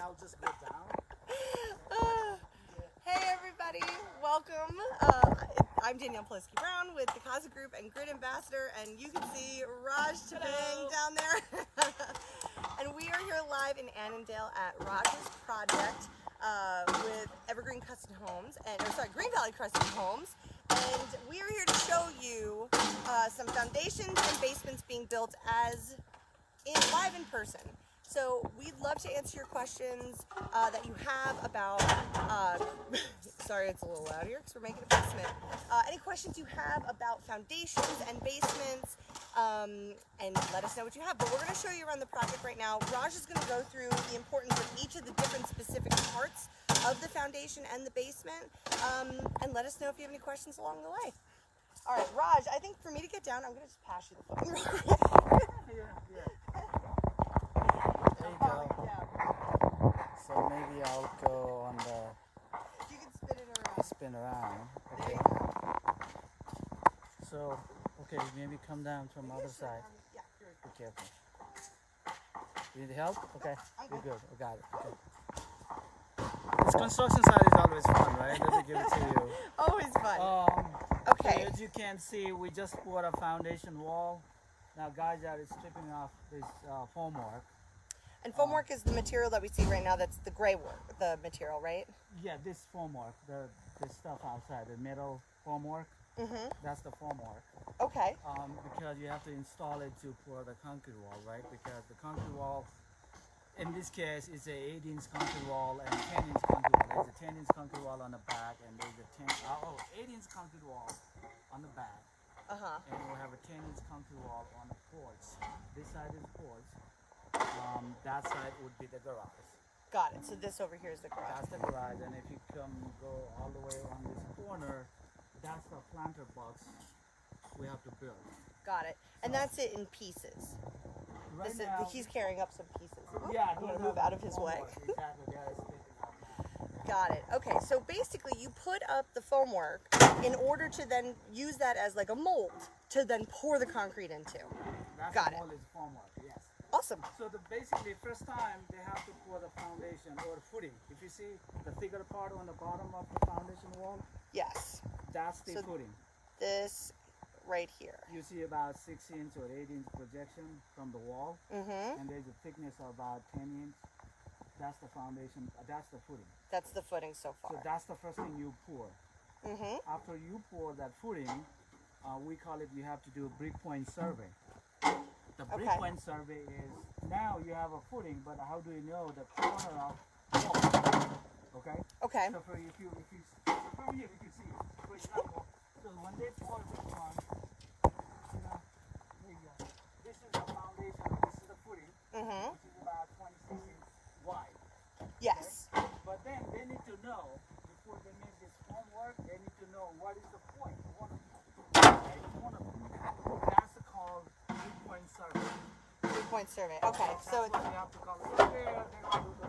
I'll just go down. Hey everybody, welcome. I'm Danielle Palloschi-Browne with the Casa Group and Grid Ambassador, and you can see Tamang down there. And we are here live in Annandale at Raj's project with Evergreen Custom Homes, Green Valley Custom Homes. And we are here to show you some foundations and basements being built live in person. So we'd love to answer your questions that you have about, sorry it's a little loud here because we're making a basement. Any questions you have about foundations and basements, and let us know what you have. But we're going to show you around the project right now. Raj is going to go through the importance of each of the different specific parts of the foundation and the basement, and let us know if you have any questions along the way. All right, Raj, I think for me to get down, I'm going to just pass you the phone real quick. Yeah. There you go. So maybe I'll go on the... You can spin it around. Spin around. There Okay. you go. So, okay, maybe come down from the other side. Yeah, here we go. Be careful. You need help? Okay. You're good. I got it. Okay. This construction site is always fun, right? Let me give it to you. Always fun. Okay. As you can see, we just poured a foundation wall. Now guys are stripping off this formwork. And formwork is the material that we see right now. That's the gray work, the material, right? Yeah, this formwork, this stuff outside, the metal formwork. Mm-hmm. That's the formwork. Okay. Because you have to install it to pour the concrete wall, right? Because the concrete wall, in this case, is a 8-inch concrete wall and 10-inch concrete wall. There's a 10-inch concrete wall on the back, and there's a 8-inch concrete wall on the back. Uh-huh. And we'll have a 10-inch concrete wall on the porch. This side is porch. That side would be the garage. Got it. So this over here is the garage. That's the garage, and if you go all the way on this corner, that's the planter box we have to build. Got it. And that's it in pieces. Right now, He's carrying up some pieces. yeah, I'm going to move out of his way. Exactly, yeah, it's taken out now. Got it. Okay, so basically you put up the foamwork in order to then use that as like a mold to then pour the concrete into. That's Got the it. wall is formwork, yes. Awesome. So basically, first time they have to pour the foundation or footing. If you see the thicker part on the bottom of the foundation wall, Yes. that's the So footing. this right here. You see about 6-inch or 8-inch projection from the wall, Mm-hmm. and there's a thickness of about 10 inch. That's the foundation. That's the footing. That's the footing so far. So that's the first thing you pour. Mm-hmm. After you pour that footing, we call it. You have to do a brick point survey. The brick Okay. point survey is now you have a footing, but how do you know the corner of wall? Okay. Okay. So from here you can see, for example, so when they pour this one, there you go. This is the foundation, this is the footing, Mm-hmm. which is about 26 inches wide. Yes. But then they need to know, before they make this homework, they need to know what is the point. That's called brick point survey. Three-point survey. Okay. That's So what they have to call it. There, they don't do the